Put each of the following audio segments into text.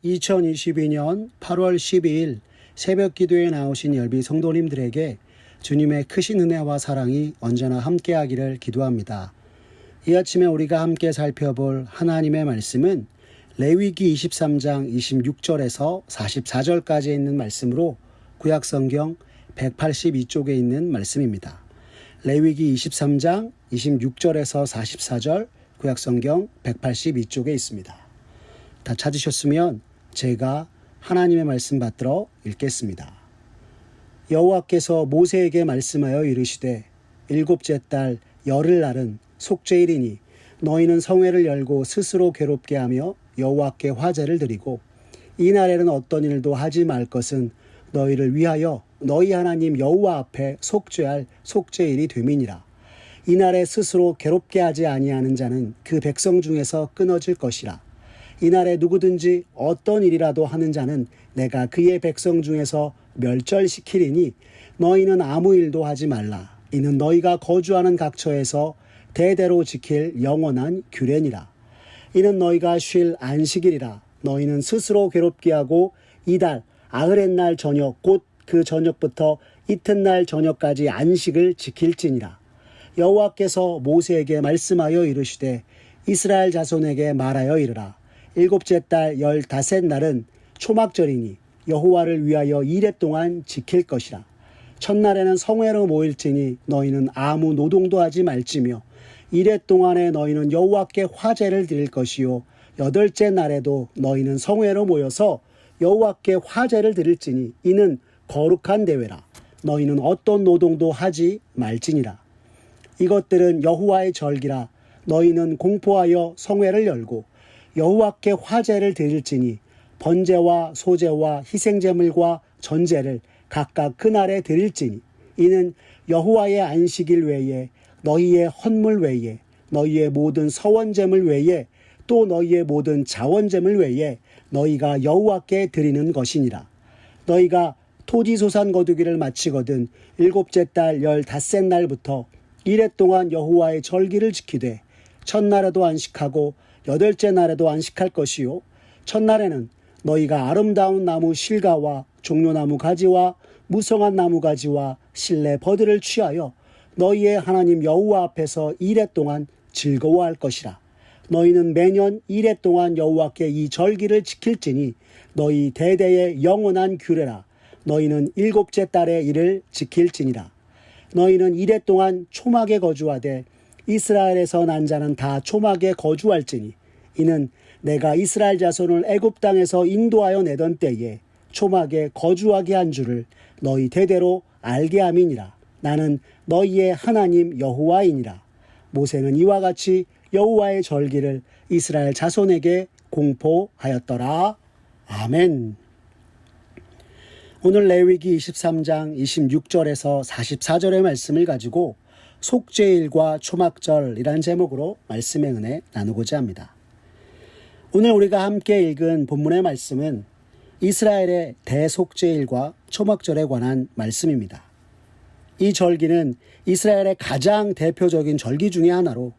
2022년 8월 12일 새벽 기도에 나오신 열비 성도님들에게 주님의 크신 은혜와 사랑이 언제나 함께하기를 기도합니다. 이 아침에 우리가 함께 살펴볼 하나님의 말씀은 레위기 23장 26절에서 44절까지 있는 말씀으로 구약성경 182쪽에 있는 말씀입니다. 레위기 23장 26절에서 44절 구약성경 182쪽에 있습니다. 다 찾으셨으면 제가 하나님의 말씀 받들어 읽겠습니다. 여호와께서 모세에게 말씀하여 이르시되 일곱째 달 열흘날은 속죄일이니 너희는 성회를 열고 스스로 괴롭게 하며 여호와께 화제를 드리고 이 날에는 어떤 일도 하지 말 것은 너희를 위하여 너희 하나님 여호와 앞에 속죄할 속죄일이 됨이니라. 이 날에 스스로 괴롭게 하지 아니하는 자는 그 백성 중에서 끊어질 것이라. 이날에 누구든지 어떤 일이라도 하는 자는 내가 그의 백성 중에서 멸절시키리니 너희는 아무 일도 하지 말라. 이는 너희가 거주하는 각처에서 대대로 지킬 영원한 규례니라. 이는 너희가 쉴 안식일이라. 너희는 스스로 괴롭게 하고 이달 아흐렛날 저녁 곧 그 저녁부터 이튿날 저녁까지 안식을 지킬지니라. 여호와께서 모세에게 말씀하여 이르시되 이스라엘 자손에게 말하여 이르라. 일곱째 달 15날은 초막절이니 여호와를 위하여 이레 동안 지킬 것이라. 첫날에는 성회로 모일지니 너희는 아무 노동도 하지 말지며 이레 동안에 너희는 여호와께 화제를 드릴 것이요 여덟째 날에도 너희는 성회로 모여서 여호와께 화제를 드릴지니 이는 거룩한 대회라. 너희는 어떤 노동도 하지 말지니라. 이것들은 여호와의 절기라. 너희는 공포하여 성회를 열고 여호와께 화제를 드릴지니 번제와 소제와 희생제물과 전제를 각각 그날에 드릴지니 이는 여호와의 안식일 외에 너희의 헌물 외에 너희의 모든 서원제물 외에 또 너희의 모든 자원제물 외에 너희가 여호와께 드리는 것이니라. 너희가 토지소산 거두기를 마치거든 일곱째 달 15날부터 이레 동안 여호와의 절기를 지키되 첫날에도 안식하고 여덟째 날에도 안식할 것이요 첫날에는 너희가 아름다운 나무 실과와 종려나무 가지와 무성한 나무 가지와 실내 버들을 취하여 너희의 하나님 여호와 앞에서 이레 동안 즐거워할 것이라. 너희는 매년 이레 동안 여호와께 이 절기를 지킬지니 너희 대대의 영원한 규례라. 너희는 일곱째 달의 일을 지킬지니라. 너희는 이레 동안 초막에 거주하되 이스라엘에서 난 자는 다 초막에 거주할지니 이는 내가 이스라엘 자손을 애굽 땅에서 인도하여 내던 때에 초막에 거주하게 한 줄을 너희 대대로 알게 함이니라. 나는 너희의 하나님 여호와이니라. 모세는 이와 같이 여호와의 절기를 이스라엘 자손에게 공포하였더라. 아멘. 오늘 레위기 23장 26절에서 44절의 말씀을 가지고 속죄일과 초막절이라는 제목으로 말씀의 은혜 나누고자 합니다. 오늘 우리가 함께 읽은 본문의 말씀은 이스라엘의 대속죄일과 초막절에 관한 말씀입니다. 이 절기는 이스라엘의 가장 대표적인 절기 중의 하나로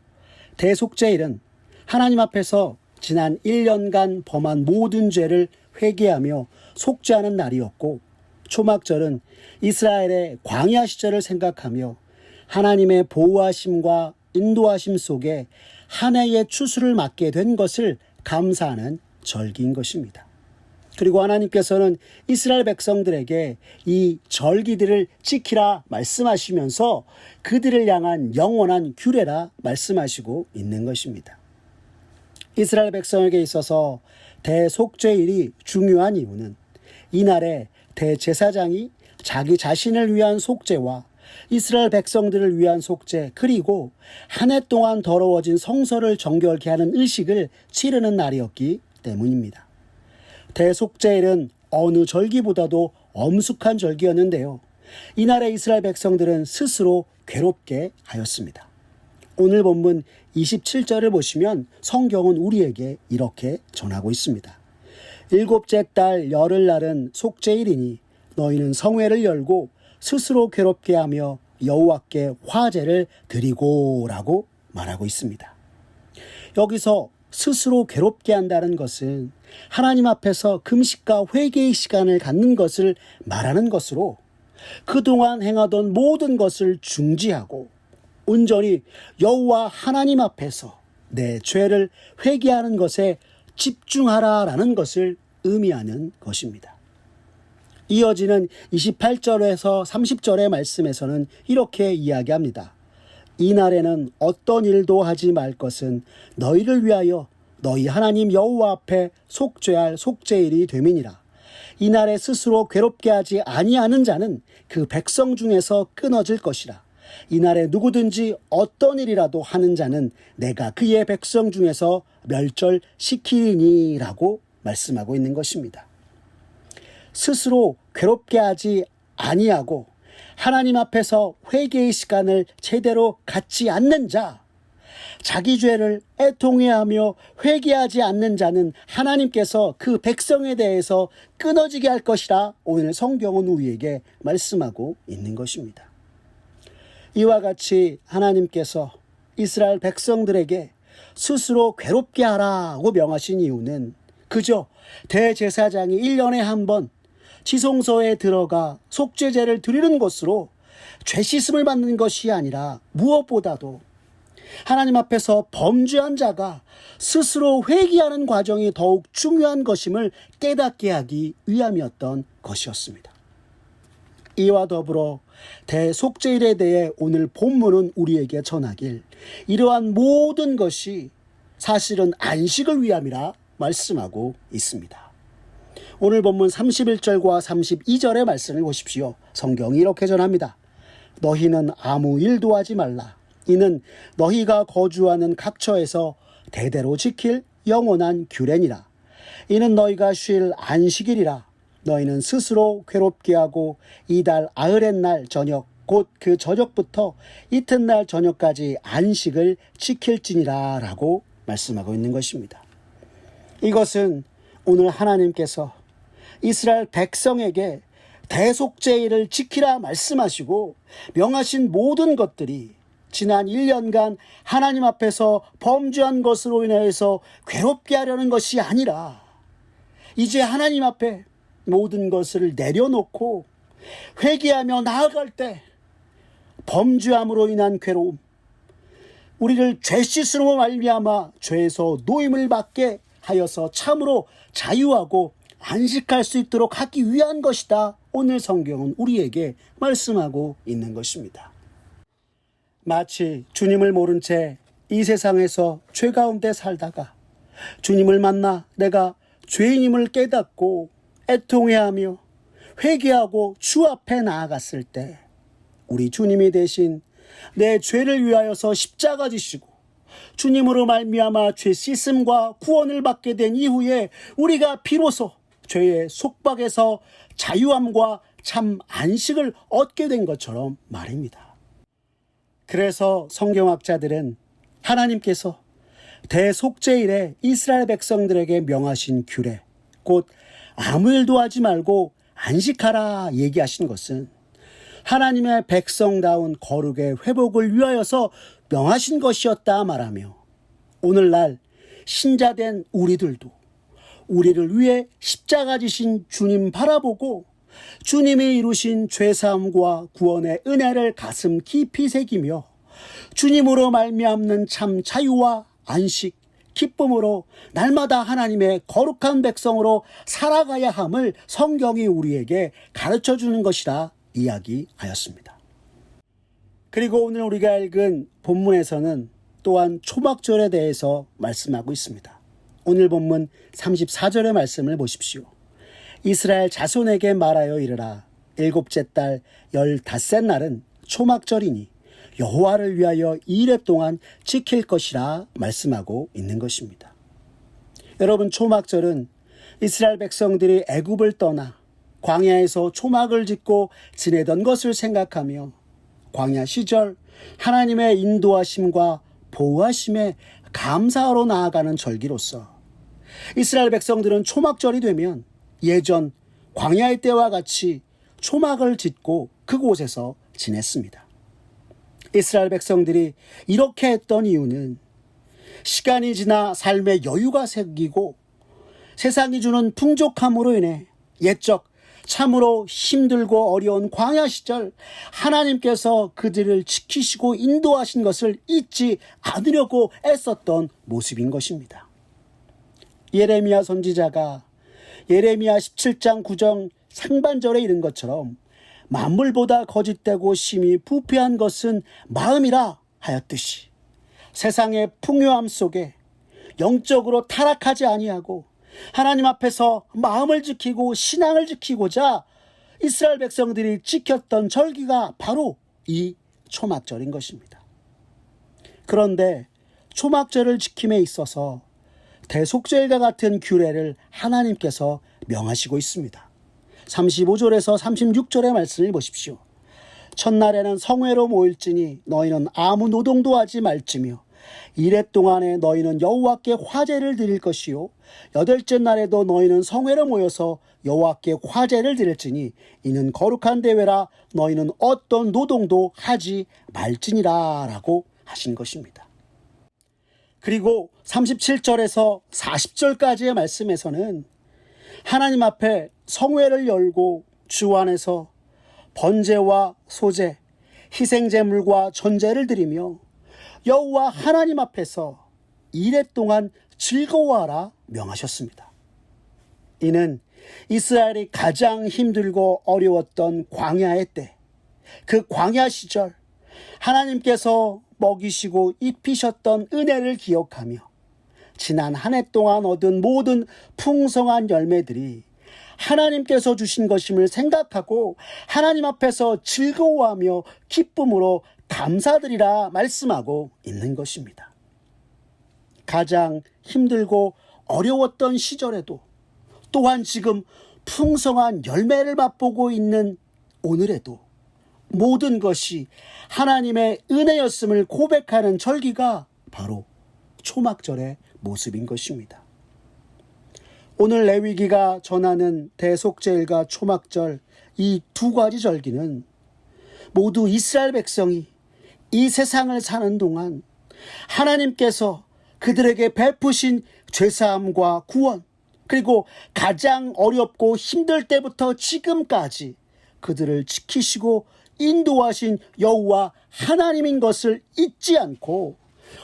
대속죄일은 하나님 앞에서 지난 1년간 범한 모든 죄를 회개하며 속죄하는 날이었고 초막절은 이스라엘의 광야 시절을 생각하며 하나님의 보호하심과 인도하심 속에 한 해의 추수를 맞게 된 것을 감사하는 절기인 것입니다. 그리고 하나님께서는 이스라엘 백성들에게 이 절기들을 지키라 말씀하시면서 그들을 향한 영원한 규례라 말씀하시고 있는 것입니다. 이스라엘 백성에게 있어서 대속죄일이 중요한 이유는 이날에 대제사장이 자기 자신을 위한 속죄와 이스라엘 백성들을 위한 속죄 그리고 한 해 동안 더러워진 성소를 정결케 하는 의식을 치르는 날이었기 때문입니다. 대속죄일은 어느 절기보다도 엄숙한 절기였는데요. 이날에 이스라엘 백성들은 스스로 괴롭게 하였습니다. 오늘 본문 27절을 보시면 성경은 우리에게 이렇게 전하고 있습니다. 일곱째 달 열흘날은 속죄일이니 너희는 성회를 열고 스스로 괴롭게 하며 여호와께 화제를 드리고 라고 말하고 있습니다. 여기서 스스로 괴롭게 한다는 것은 하나님 앞에서 금식과 회개의 시간을 갖는 것을 말하는 것으로 그동안 행하던 모든 것을 중지하고 온전히 여호와 하나님 앞에서 내 죄를 회개하는 것에 집중하라라는 것을 의미하는 것입니다. 이어지는 28절에서 30절의 말씀에서는 이렇게 이야기합니다. 이날에는 어떤 일도 하지 말 것은 너희를 위하여 너희 하나님 여호와 앞에 속죄할 속죄일이 됨이니라. 이날에 스스로 괴롭게 하지 아니하는 자는 그 백성 중에서 끊어질 것이라. 이날에 누구든지 어떤 일이라도 하는 자는 내가 그의 백성 중에서 멸절시키리니라고 말씀하고 있는 것입니다. 스스로 괴롭게 하지 아니하고 하나님 앞에서 회개의 시간을 제대로 갖지 않는 자, 자기 죄를 애통해하며 회개하지 않는 자는 하나님께서 그 백성에 대해서 끊어지게 할 것이라 오늘 성경은 우리에게 말씀하고 있는 것입니다. 이와 같이 하나님께서 이스라엘 백성들에게 스스로 괴롭게 하라고 명하신 이유는 그저 대제사장이 1년에 한 번 지성소에 들어가 속죄제를 드리는 것으로 죄 씻음을 받는 것이 아니라 무엇보다도 하나님 앞에서 범죄한 자가 스스로 회개하는 과정이 더욱 중요한 것임을 깨닫게 하기 위함이었던 것이었습니다. 이와 더불어 대속죄일에 대해 오늘 본문은 우리에게 전하길 이러한 모든 것이 사실은 안식을 위함이라 말씀하고 있습니다. 오늘 본문 31절과 32절의 말씀을 보십시오. 성경이 이렇게 전합니다. 너희는 아무 일도 하지 말라. 이는 너희가 거주하는 각처에서 대대로 지킬 영원한 규례니라. 이는 너희가 쉴 안식일이라. 너희는 스스로 괴롭게 하고 이달 아흐렛날 저녁 곧 그 저녁부터 이튿날 저녁까지 안식을 지킬지니라 라고 말씀하고 있는 것입니다. 이것은 오늘 하나님께서 이스라엘 백성에게 대속죄일을 지키라 말씀하시고 명하신 모든 것들이 지난 1년간 하나님 앞에서 범죄한 것으로 인해서 괴롭게 하려는 것이 아니라 이제 하나님 앞에 모든 것을 내려놓고 회개하며 나아갈 때 범죄함으로 인한 괴로움, 우리를 죄 씻음으로 말미암아 죄에서 노임을 받게 하여서 참으로 자유하고 안식할 수 있도록 하기 위한 것이다. 오늘 성경은 우리에게 말씀하고 있는 것입니다. 마치 주님을 모른 채 이 세상에서 죄 가운데 살다가 주님을 만나 내가 죄인임을 깨닫고 애통해하며 회개하고 주 앞에 나아갔을 때 우리 주님이 대신 내 죄를 위하여서 십자가 지시고 주님으로 말미암아 죄 씻음과 구원을 받게 된 이후에 우리가 비로소 죄의 속박에서 자유함과 참 안식을 얻게 된 것처럼 말입니다. 그래서 성경학자들은 하나님께서 대속죄일에 이스라엘 백성들에게 명하신 규례, 곧 아무 일도 하지 말고 안식하라 얘기하신 것은 하나님의 백성다운 거룩의 회복을 위하여서 명하신 것이었다 말하며 오늘날 신자된 우리들도 우리를 위해 십자가 지신 주님 바라보고 주님이 이루신 죄사함과 구원의 은혜를 가슴 깊이 새기며 주님으로 말미암는 참 자유와 안식, 기쁨으로 날마다 하나님의 거룩한 백성으로 살아가야 함을 성경이 우리에게 가르쳐주는 것이라 이야기하였습니다. 그리고 오늘 우리가 읽은 본문에서는 또한 초막절에 대해서 말씀하고 있습니다. 오늘 본문 34절의 말씀을 보십시오. 이스라엘 자손에게 말하여 이르라. 일곱째 달 15째 날은 초막절이니 여호와를 위하여 2일 동안 지킬 것이라 말씀하고 있는 것입니다. 여러분, 초막절은 이스라엘 백성들이 애굽을 떠나 광야에서 초막을 짓고 지내던 것을 생각하며 광야 시절 하나님의 인도하심과 보호하심에 감사하러 나아가는 절기로서 이스라엘 백성들은 초막절이 되면 예전 광야의 때와 같이 초막을 짓고 그곳에서 지냈습니다. 이스라엘 백성들이 이렇게 했던 이유는 시간이 지나 삶의 여유가 생기고 세상이 주는 풍족함으로 인해 옛적 참으로 힘들고 어려운 광야 시절 하나님께서 그들을 지키시고 인도하신 것을 잊지 않으려고 애썼던 모습인 것입니다. 예레미야 선지자가 예레미야 17장 9절 상반절에 이른 것처럼 만물보다 거짓되고 심히 부패한 것은 마음이라 하였듯이 세상의 풍요함 속에 영적으로 타락하지 아니하고 하나님 앞에서 마음을 지키고 신앙을 지키고자 이스라엘 백성들이 지켰던 절기가 바로 이 초막절인 것입니다. 그런데 초막절을 지킴에 있어서 대속절과 같은 규례를 하나님께서 명하시고 있습니다. 35절에서 36절의 말씀을 보십시오. 첫날에는 성회로 모일지니 너희는 아무 노동도 하지 말지며 이레 동안에 너희는 여호와께 화제를 드릴 것이요 여덟째 날에도 너희는 성회로 모여서 여호와께 화제를 드릴지니 이는 거룩한 대회라 너희는 어떤 노동도 하지 말지니라 라고 하신 것입니다. 그리고 37절에서 40절까지의 말씀에서는 하나님 앞에 성회를 열고 주 안에서 번제와 소제, 희생제물과 전제를 드리며 여호와 하나님 앞에서 이레 동안 즐거워하라 명하셨습니다. 이는 이스라엘이 가장 힘들고 어려웠던 광야의 때, 그 광야 시절 하나님께서 먹이시고 입히셨던 은혜를 기억하며 지난 한 해 동안 얻은 모든 풍성한 열매들이 하나님께서 주신 것임을 생각하고 하나님 앞에서 즐거워하며 기쁨으로 감사드리라 말씀하고 있는 것입니다. 가장 힘들고 어려웠던 시절에도 또한 지금 풍성한 열매를 맛보고 있는 오늘에도 모든 것이 하나님의 은혜였음을 고백하는 절기가 바로 초막절의 모습인 것입니다. 오늘 레위기가 전하는 대속제일과 초막절 이 두 가지 절기는 모두 이스라엘 백성이 이 세상을 사는 동안 하나님께서 그들에게 베푸신 죄사함과 구원, 그리고 가장 어렵고 힘들 때부터 지금까지 그들을 지키시고 인도하신 여호와 하나님인 것을 잊지 않고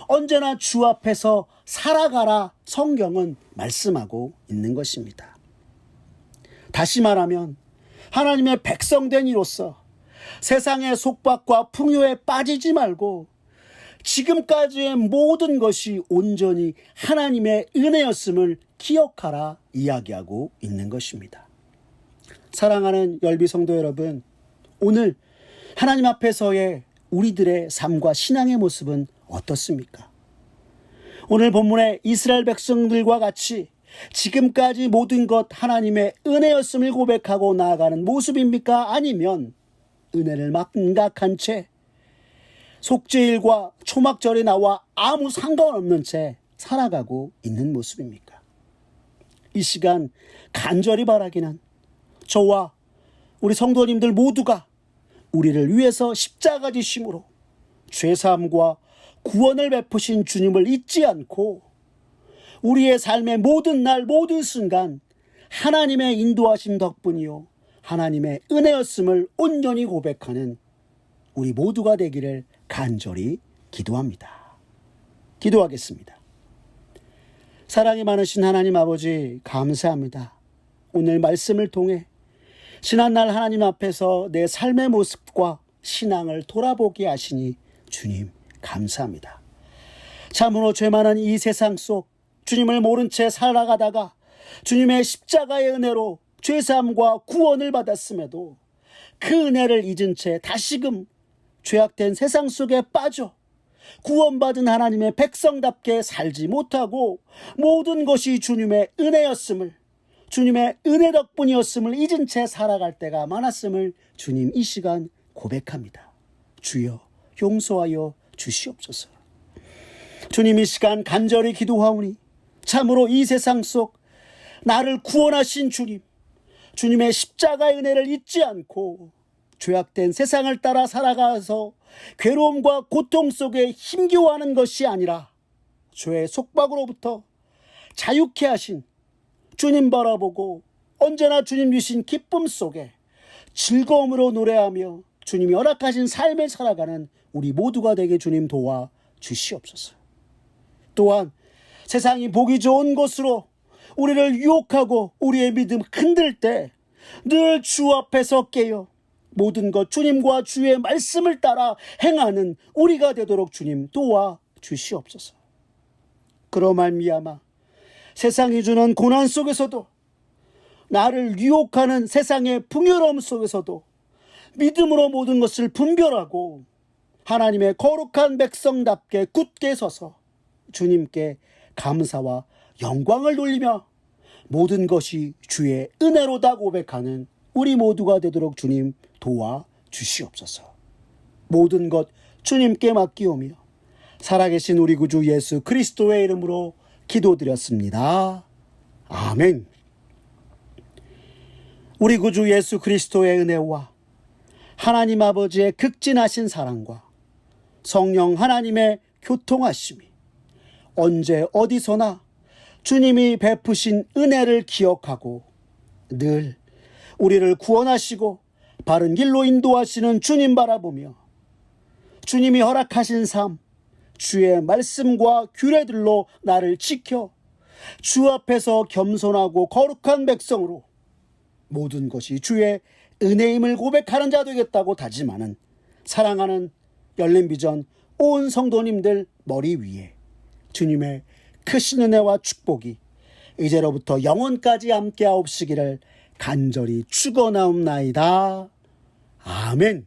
언제나 주 앞에서 살아가라 성경은 말씀하고 있는 것입니다. 다시 말하면 하나님의 백성된 이로서 세상의 속박과 풍요에 빠지지 말고 지금까지의 모든 것이 온전히 하나님의 은혜였음을 기억하라 이야기하고 있는 것입니다. 사랑하는 열비 성도 여러분, 오늘 하나님 앞에서의 우리들의 삶과 신앙의 모습은 어떻습니까? 오늘 본문의 이스라엘 백성들과 같이 지금까지 모든 것 하나님의 은혜였음을 고백하고 나아가는 모습입니까? 아니면 은혜를 망각한 채 속죄일과 초막절에 나와 아무 상관없는 채 살아가고 있는 모습입니까? 이 시간 간절히 바라기는 저와 우리 성도님들 모두가 우리를 위해서 십자가 지심으로 죄사함과 구원을 베푸신 주님을 잊지 않고 우리의 삶의 모든 날 모든 순간 하나님의 인도하심 덕분이요 하나님의 은혜였음을 온전히 고백하는 우리 모두가 되기를 간절히 기도합니다. 기도하겠습니다. 사랑이 많으신 하나님 아버지 감사합니다. 오늘 말씀을 통해 지난날 하나님 앞에서 내 삶의 모습과 신앙을 돌아보게 하시니 주님 감사합니다. 참으로 죄 많은 이 세상 속 주님을 모른 채 살아가다가 주님의 십자가의 은혜로 죄사함과 구원을 받았음에도 그 은혜를 잊은 채 다시금 죄악된 세상 속에 빠져 구원받은 하나님의 백성답게 살지 못하고 모든 것이 주님의 은혜였음을 주님의 은혜 덕분이었음을 잊은 채 살아갈 때가 많았음을 주님 이 시간 고백합니다. 주여 용서하여 주시옵소서. 주님 이 시간 간절히 기도하오니 참으로 이 세상 속 나를 구원하신 주님, 주님의 십자가의 은혜를 잊지 않고 죄악된 세상을 따라 살아가서 괴로움과 고통 속에 힘겨워하는 것이 아니라 죄의 속박으로부터 자유케 하신 주님 바라보고 언제나 주님 주신 기쁨 속에 즐거움으로 노래하며 주님이 허락하신 삶을 살아가는 우리 모두가 되게 주님 도와 주시옵소서. 또한 세상이 보기 좋은 곳으로 우리를 유혹하고 우리의 믿음 흔들 때 늘 주 앞에서 깨어 모든 것 주님과 주의 말씀을 따라 행하는 우리가 되도록 주님 도와 주시옵소서. 그로 말미암아 세상이 주는 고난 속에서도, 나를 유혹하는 세상의 풍요로움 속에서도 믿음으로 모든 것을 분별하고 하나님의 거룩한 백성답게 굳게 서서 주님께 감사와 영광을 돌리며 모든 것이 주의 은혜로다 고백하는 우리 모두가 되도록 주님 도와 주시옵소서. 모든 것 주님께 맡기오며 살아계신 우리 구주 예수 그리스도의 이름으로 기도드렸습니다. 아멘. 우리 구주 예수 그리스도의 은혜와 하나님 아버지의 극진하신 사랑과 성령 하나님의 교통하심이 언제 어디서나 주님이 베푸신 은혜를 기억하고 늘 우리를 구원하시고 바른 길로 인도하시는 주님 바라보며 주님이 허락하신 삶, 주의 말씀과 규례들로 나를 지켜 주 앞에서 겸손하고 거룩한 백성으로 모든 것이 주의 은혜임을 고백하는 자 되겠다고 다짐하는 사랑하는 열린비전 온 성도님들 머리 위에 주님의 크신 은혜와 축복이 이제로부터 영원까지 함께하옵시기를 간절히 축원하옵나이다. 아멘.